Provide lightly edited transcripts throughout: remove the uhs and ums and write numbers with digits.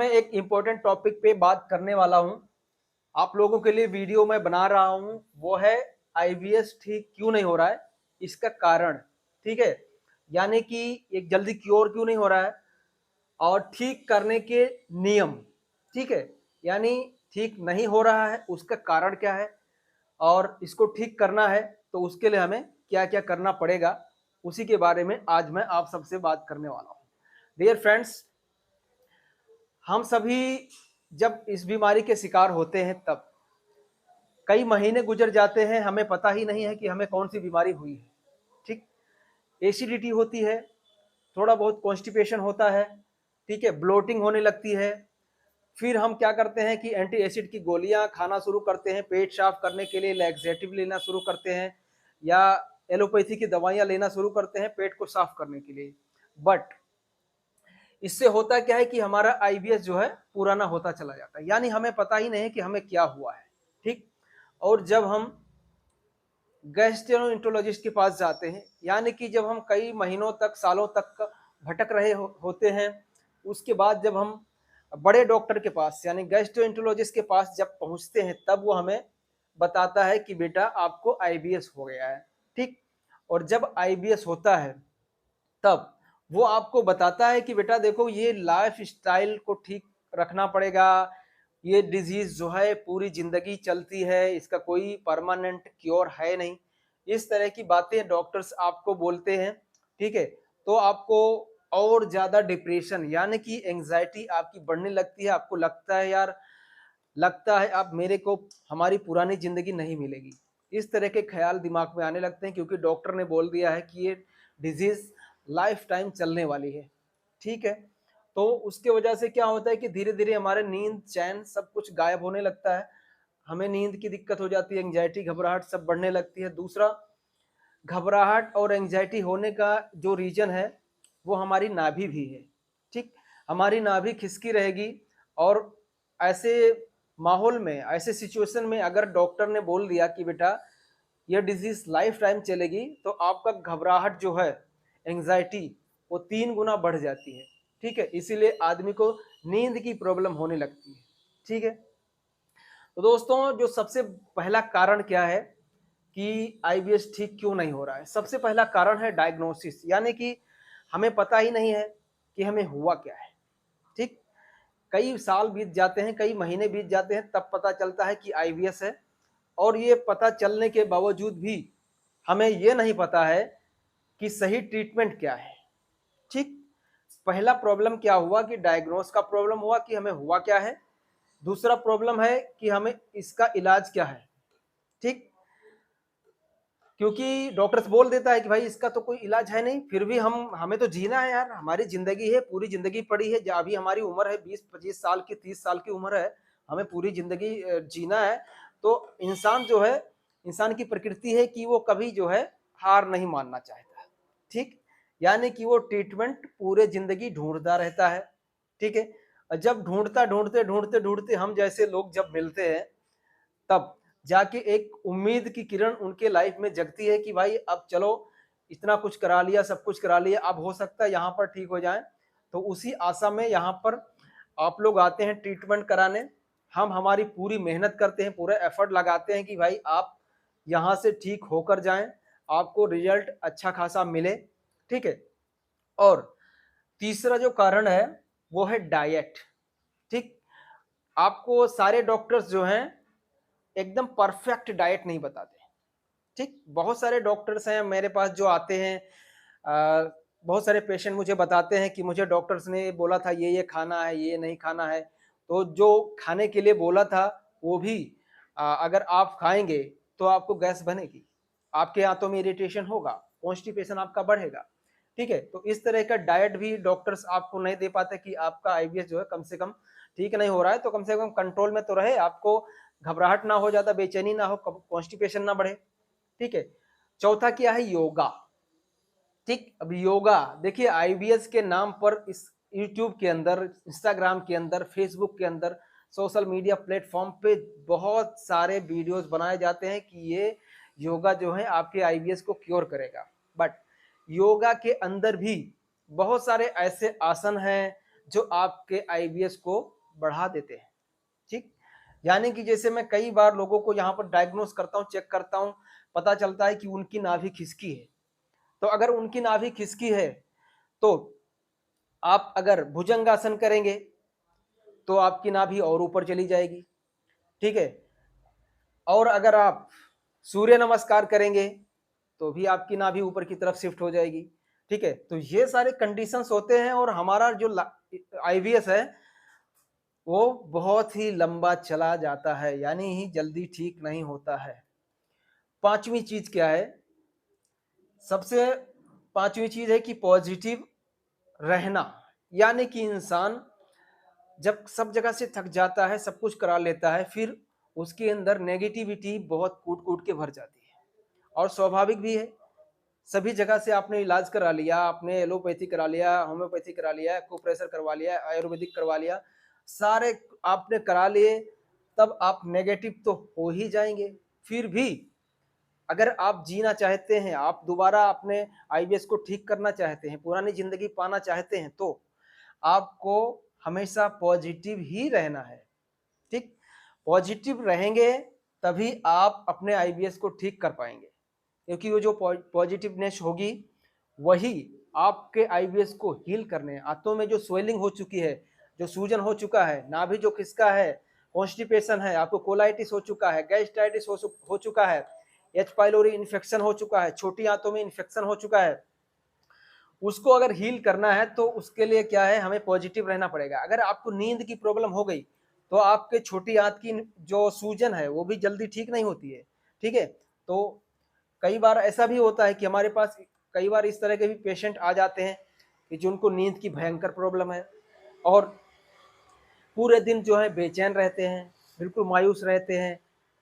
मैं एक important topic पे बात करने वाला हूँ। आप लोगों के लिए वीडियो मैं बना रहा हूँ, वो है आईबीएस ठीक क्यों नहीं हो रहा है, इसका कारण। ठीक है, यानी कि एक जल्दी क्योर क्यों नहीं हो रहा है और ठीक करने के नियम। ठीक है, यानी ठीक नहीं हो रहा है उसका कारण क्या है और इसको ठीक करना है तो उसके लिए हमें क्या क्या करना पड़ेगा, उसी के बारे में आज मैं आप सबसे बात करने वाला हूँ। डियर फ्रेंड्स, हम सभी जब इस बीमारी के शिकार होते हैं तब कई महीने गुजर जाते हैं, हमें पता ही नहीं है कि हमें कौन सी बीमारी हुई है। ठीक, एसिडिटी होती है, थोड़ा बहुत कॉन्स्टिपेशन होता है, ठीक है, ब्लोटिंग होने लगती है। फिर हम क्या करते हैं कि एंटी एसिड की गोलियां खाना शुरू करते हैं, पेट साफ करने के लिए लैक्सेटिव लेना शुरू करते हैं या एलोपैथी की दवाइयां लेना शुरू करते हैं पेट को साफ करने के लिए। बट इससे होता क्या है कि हमारा आईबीएस जो है पुराना होता चला जाता है, यानी हमें पता ही नहीं कि हमें क्या हुआ है। ठीक, और जब हम गैस्ट्रोएंटरोलॉजिस्ट के पास जाते हैं, यानी कि जब हम कई महीनों तक सालों तक भटक रहे होते हैं, उसके बाद जब हम बड़े डॉक्टर के पास यानी गैस्ट्रोएंटरोलॉजिस्ट के पास जब पहुंचते हैं तब वो हमें बताता है कि बेटा आपको आईबीएस हो गया है। ठीक, और जब आईबीएस होता है तब वो आपको बताता है कि बेटा देखो ये लाइफ स्टाइल को ठीक रखना पड़ेगा, ये डिजीज जो है पूरी जिंदगी चलती है, इसका कोई परमानेंट क्योर है नहीं। इस तरह की बातें डॉक्टर्स आपको बोलते हैं। ठीक है, तो आपको और ज्यादा डिप्रेशन यानी कि एंजाइटी आपकी बढ़ने लगती है, आपको लगता है यार, लगता है अब मेरे को हमारी पुरानी जिंदगी नहीं मिलेगी। इस तरह के ख्याल दिमाग में आने लगते हैं क्योंकि डॉक्टर ने बोल दिया है कि ये डिजीज लाइफ टाइम चलने वाली है। ठीक है, तो उसके वजह से क्या होता है कि धीरे धीरे हमारे नींद चैन सब कुछ गायब होने लगता है, हमें नींद की दिक्कत हो जाती है, एंजाइटी घबराहट सब बढ़ने लगती है। दूसरा, घबराहट और एंजाइटी होने का जो रीजन है वो हमारी नाभि भी है। ठीक, हमारी नाभि खिसकी रहेगी और ऐसे माहौल में, ऐसे सिचुएशन में अगर डॉक्टर ने बोल दिया कि बेटा ये डिजीज लाइफ टाइम चलेगी तो आपका घबराहट जो है, एंजाइटी, वो 3 गुना बढ़ जाती है। ठीक है, इसीलिए आदमी को नींद की प्रॉब्लम होने लगती है। ठीक है, तो दोस्तों जो सबसे पहला कारण क्या है कि आईबीएस ठीक क्यों नहीं हो रहा है, सबसे पहला कारण है डायग्नोसिस, यानी कि हमें पता ही नहीं है कि हमें हुआ क्या है। ठीक, कई साल बीत जाते हैं, कई महीने बीत जाते हैं, तब पता चलता है कि आईबीएस है। और ये पता चलने के बावजूद भी हमें ये नहीं पता है कि सही ट्रीटमेंट क्या है। ठीक, पहला प्रॉब्लम क्या हुआ कि डायग्नोस का प्रॉब्लम हुआ कि हमें हुआ क्या है। दूसरा प्रॉब्लम है कि हमें इसका इलाज क्या है। ठीक, क्योंकि डॉक्टर्स बोल देता है कि भाई इसका तो कोई इलाज है नहीं, फिर भी हमें तो जीना है यार, हमारी जिंदगी है, पूरी जिंदगी पड़ी है, अभी हमारी उम्र है 20-25 साल की, 30 साल की उम्र है, हमें पूरी जिंदगी जीना है। तो इंसान जो है, इंसान की प्रकृति है कि वो कभी जो है हार नहीं मानना चाहता। ठीक, यानी कि वो ट्रीटमेंट पूरे जिंदगी ढूंढता रहता है। ठीक है, जब ढूंढता ढूंढते ढूंढते ढूंढते हम जैसे लोग जब मिलते हैं तब जाके एक उम्मीद की किरण उनके लाइफ में जगती है कि भाई अब चलो, इतना कुछ करा लिया, सब कुछ करा लिया, अब हो सकता है यहाँ पर ठीक हो जाए। तो उसी आशा में यहाँ पर आप लोग आते हैं ट्रीटमेंट कराने, हम हमारी पूरी मेहनत करते हैं, पूरा एफर्ट लगाते हैं कि भाई आप यहाँ से ठीक होकर जाएं, आपको रिजल्ट अच्छा खासा मिले। ठीक है, और तीसरा जो कारण है वो है डाइट। ठीक, आपको सारे डॉक्टर्स जो हैं एकदम परफेक्ट डाइट नहीं बताते। ठीक, बहुत सारे डॉक्टर्स हैं मेरे पास जो आते हैं, बहुत सारे पेशेंट मुझे बताते हैं कि मुझे डॉक्टर्स ने बोला था ये खाना है, ये नहीं खाना है। तो जो खाने के लिए बोला था वो भी अगर आप खाएंगे तो आपको गैस बनेगी, आपके आंतों में इरिटेशन होगा, कॉन्स्टिपेशन आपका बढ़ेगा। ठीक है, तो इस तरह का डाइट भी डॉक्टर्स आपको नहीं दे पाते कि आपका आईबीएस जो है कम से कम ठीक नहीं हो रहा है तो कम से कम कंट्रोल में तो रहे, आपको घबराहट ना हो, ज्यादा बेचैनी ना हो, कॉन्स्टिपेशन ना बढ़े। ठीक है, चौथा क्या है, योगा। ठीक, अब योगा देखिए, आईबीएस के नाम पर इस यूट्यूब के अंदर, इंस्टाग्राम के अंदर, फेसबुक के अंदर, सोशल मीडिया प्लेटफॉर्म पे बहुत सारे वीडियोस बनाए जाते हैं कि ये योगा जो है आपके आईबीएस को क्योर करेगा। बट योगा के अंदर भी बहुत सारे ऐसे आसन हैं जो आपके आईवीएस को बढ़ा देते हैं। ठीक, यानी कि जैसे मैं कई बार लोगों को यहाँ पर डायग्नोस करता हूँ, चेक करता हूँ, पता चलता है कि उनकी नाभि खिसकी है। तो अगर उनकी नाभि खिसकी है तो आप अगर भुजंगासन करेंगे तो आपकी नाभि और ऊपर चली जाएगी। ठीक है, और अगर आप सूर्य नमस्कार करेंगे तो भी आपकी नाभि ऊपर की तरफ शिफ्ट हो जाएगी। ठीक है, तो ये सारे कंडीशंस होते हैं और हमारा जो आईवीएस है वो बहुत ही लंबा चला जाता है, यानी ही जल्दी ठीक नहीं होता है। पांचवी चीज क्या है? सबसे पांचवी चीज है कि पॉजिटिव रहना, यानी कि इंसान जब सब जगह से थक जाता है, सब कुछ करा लेता है, फिर उसके अंदर नेगेटिविटी बहुत कूट कूट के भर जाती है। और स्वाभाविक भी है, सभी जगह से आपने इलाज करा लिया, आपने एलोपैथी करा लिया, होम्योपैथी करा लिया, एक्यूप्रेशर करवा लिया, आयुर्वेदिक करवा लिया, सारे आपने करा लिए, तब आप नेगेटिव तो हो ही जाएंगे। फिर भी अगर आप जीना चाहते हैं, आप दोबारा अपने आईवीएस को ठीक करना चाहते हैं, पुरानी जिंदगी पाना चाहते हैं, तो आपको हमेशा पॉजिटिव ही रहना है। ठीक, पॉजिटिव रहेंगे तभी आप अपने आईवीएस को ठीक कर पाएंगे, क्योंकि वो जो पॉजिटिवनेस होगी वही आपके आईवीएस को हील करने, आंतों में जो स्वेलिंग हो चुकी है, जो सूजन हो चुका है, नाभि जो खिसका है, कॉन्स्टिपेशन है, आपको कोलाइटिस हो चुका है, गैस्ट्राइटिस हो चुका है, एच पाइलोरी इन्फेक्शन हो चुका है, छोटी आंतों में इन्फेक्शन हो चुका है, उसको अगर हील करना है तो उसके लिए क्या है, हमें पॉजिटिव रहना पड़ेगा। अगर आपको नींद की प्रॉब्लम हो गई तो आपके छोटी आंत की जो सूजन है वो भी जल्दी ठीक नहीं होती है। ठीक है, तो कई बार ऐसा भी होता है कि हमारे पास कई बार इस तरह के भी पेशेंट आ जाते हैं कि जिनको नींद की भयंकर प्रॉब्लम है और पूरे दिन जो है बेचैन रहते हैं, बिल्कुल मायूस रहते हैं,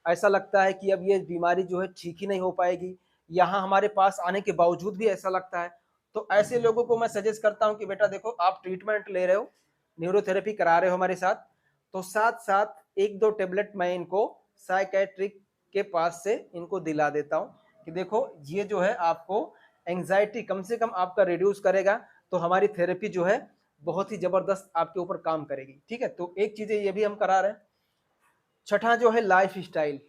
ऐसा लगता है कि अब ये बीमारी जो है ठीक ही नहीं हो पाएगी। यहाँ हमारे पास आने के बावजूद भी ऐसा लगता है। तो ऐसे लोगों को मैं सजेस्ट करता हूँ कि बेटा देखो, आप ट्रीटमेंट ले रहे हो, न्यूरोथेरेपी करा रहे हो हमारे साथ, तो साथ साथ एक दो टेबलेट मैं इनको साइकेट्रिक के पास से इनको दिला देता हूँ कि देखो ये जो है आपको एंजाइटी कम से कम आपका रिड्यूस करेगा, तो हमारी थेरेपी जो है बहुत ही जबरदस्त आपके ऊपर काम करेगी। ठीक है, तो एक चीज ये भी हम करा रहे हैं। छठा जो है लाइफ स्टाइल।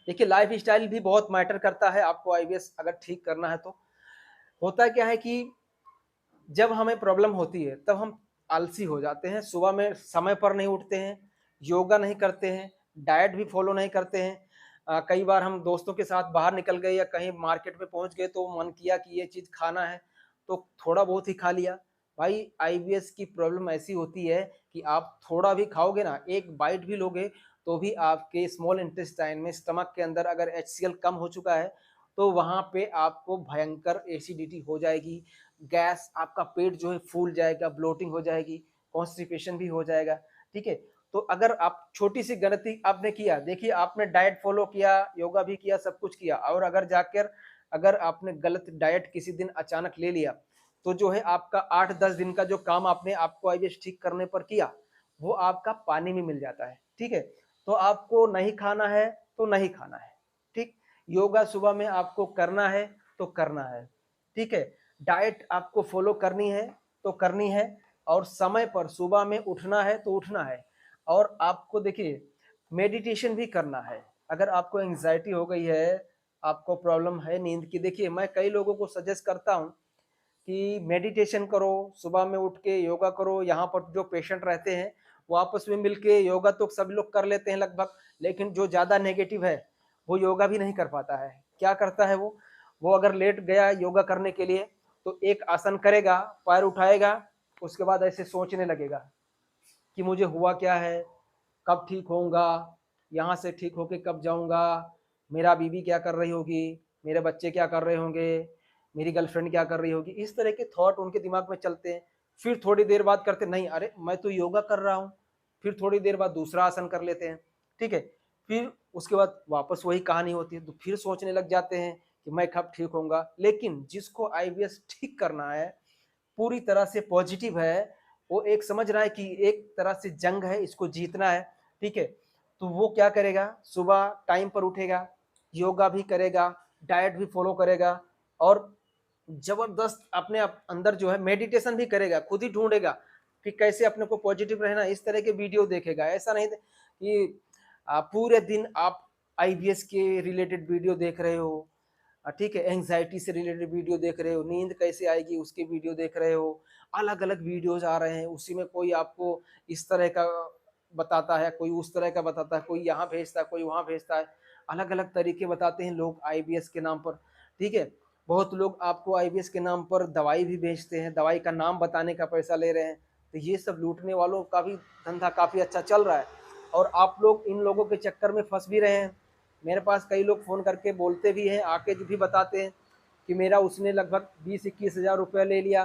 देखिए लाइफ स्टाइल भी बहुत मैटर करता है आपको आईवीएस अगर ठीक करना है तो। होता क्या है कि जब हमें प्रॉब्लम होती है तब हम आलसी हो जाते हैं, सुबह में समय पर नहीं उठते हैं, योगा नहीं करते हैं, डाइट भी फॉलो नहीं करते हैं। कई बार हम दोस्तों के साथ बाहर निकल गए या कहीं मार्केट में पहुंच गए तो मन किया कि ये चीज खाना है तो थोड़ा बहुत ही खा लिया। भाई आईबीएस की प्रॉब्लम ऐसी होती है कि आप थोड़ा भी खाओगे ना, एक बाइट भी लोगे तो भी आपके स्मॉल इंटेस्टाइन में, स्टमक के अंदर अगर HCl कम हो चुका है तो वहां पे आपको भयंकर एसिडिटी हो जाएगी, गैस, आपका पेट जो है फूल जाएगा, ब्लोटिंग हो जाएगी, कॉन्स्टिपेशन भी हो जाएगा। ठीक है, तो अगर आप छोटी सी गलती आपने किया, देखिए आपने डाइट फॉलो किया, योगा भी किया, सब कुछ किया, और अगर जाकर अगर आपने गलत डाइट किसी दिन अचानक ले लिया तो जो है आपका 8-10 दिन का जो काम आपने आपको आईबीएस ठीक करने पर किया वो आपका पानी में मिल जाता है। ठीक है, तो आपको नहीं खाना है तो नहीं खाना है। ठीक, योगा सुबह में आपको करना है तो करना है। ठीक है, डाइट आपको फॉलो करनी है तो करनी है, और समय पर सुबह में उठना है तो उठना है। और आपको देखिए मेडिटेशन भी करना है। अगर आपको एंजाइटी हो गई है, आपको प्रॉब्लम है नींद की, देखिए मैं कई लोगों को सजेस्ट करता हूँ कि मेडिटेशन करो, सुबह में उठ के योगा करो। यहाँ पर जो पेशेंट रहते हैं वो आपस में मिलके योगा तो सब लोग कर लेते हैं लगभग, लेकिन जो ज़्यादा नेगेटिव है वो योगा भी नहीं कर पाता है। क्या करता है वो अगर लेट गया योगा करने के लिए तो एक आसन करेगा, पैर उठाएगा, उसके बाद ऐसे सोचने लगेगा कि मुझे हुआ क्या है, कब ठीक होऊंगा, यहाँ से ठीक होके कब जाऊंगा, मेरा बीवी क्या कर रही होगी, मेरे बच्चे क्या कर रहे होंगे, मेरी गर्लफ्रेंड क्या कर रही होगी, इस तरह के थॉट उनके दिमाग में चलते हैं। फिर थोड़ी देर बाद करते नहीं, अरे मैं तो योगा कर रहा हूँ, फिर थोड़ी देर बाद दूसरा आसन कर लेते हैं। ठीक है, फिर उसके बाद वापस वही कहानी होती है, तो फिर सोचने लग जाते हैं कि मैं कब ठीक होऊंगा। लेकिन जिसको आईबीएस ठीक करना है, पूरी तरह से पॉजिटिव है, वो एक समझ रहा है कि एक तरह से जंग है, इसको जीतना है। ठीक है, तो वो क्या करेगा, सुबह टाइम पर उठेगा, योगा भी करेगा, डाइट भी फॉलो करेगा, और जबरदस्त अपने अंदर जो है मेडिटेशन भी करेगा, खुद ही ढूंढेगा कि कैसे अपने को पॉजिटिव रहना, इस तरह के वीडियो देखेगा। ऐसा नहीं कि पूरे दिन आप आईबीएस के रिलेटेड वीडियो देख रहे हो, ठीक है, एंग्जाइटी से रिलेटेड वीडियो देख रहे हो, नींद कैसे आएगी उसके वीडियो देख रहे हो, अलग अलग वीडियोज आ रहे हैं, उसी में कोई आपको इस तरह का बताता है, कोई उस तरह का बताता है, कोई यहाँ भेजता है, कोई वहाँ भेजता है, अलग अलग तरीके बताते हैं लोग आईबीएस के नाम पर, ठीक है। बहुत लोग आपको आईबीएस के नाम पर दवाई भी बेचते हैं, दवाई का नाम बताने का पैसा ले रहे हैं। तो ये सब लूटने वालों का भी धंधा काफ़ी अच्छा चल रहा है, और आप लोग इन लोगों के चक्कर में फंस भी रहे हैं। मेरे पास कई लोग फ़ोन करके बोलते भी हैं, आके भी बताते हैं कि मेरा उसने लगभग 20-21 हज़ार रुपया ले लिया,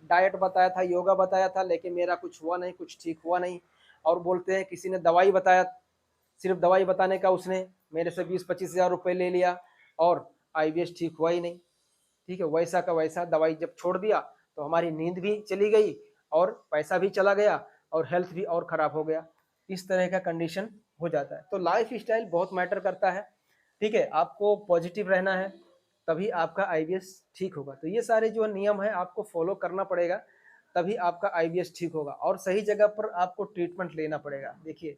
डाइट बताया था, योगा बताया था, लेकिन मेरा कुछ हुआ नहीं, कुछ ठीक हुआ नहीं। और बोलते हैं किसी ने दवाई बताया, सिर्फ दवाई बताने का उसने मेरे से 20-25 हज़ार रुपये ले लिया, और आईबीएस ठीक हुआ ही नहीं। ठीक है, वैसा का वैसा दवाई जब छोड़ दिया तो हमारी नींद भी चली गई, और पैसा भी चला गया, और हेल्थ भी और ख़राब हो गया। इस तरह का कंडीशन हो जाता है। तो लाइफ स्टाइल बहुत मैटर करता है, ठीक है। आपको पॉजिटिव रहना है, तभी आपका आईबीएस ठीक होगा। तो ये सारे जो नियम है आपको फॉलो करना पड़ेगा, तभी आपका आईबीएस ठीक होगा, और सही जगह पर आपको ट्रीटमेंट लेना पड़ेगा। देखिए,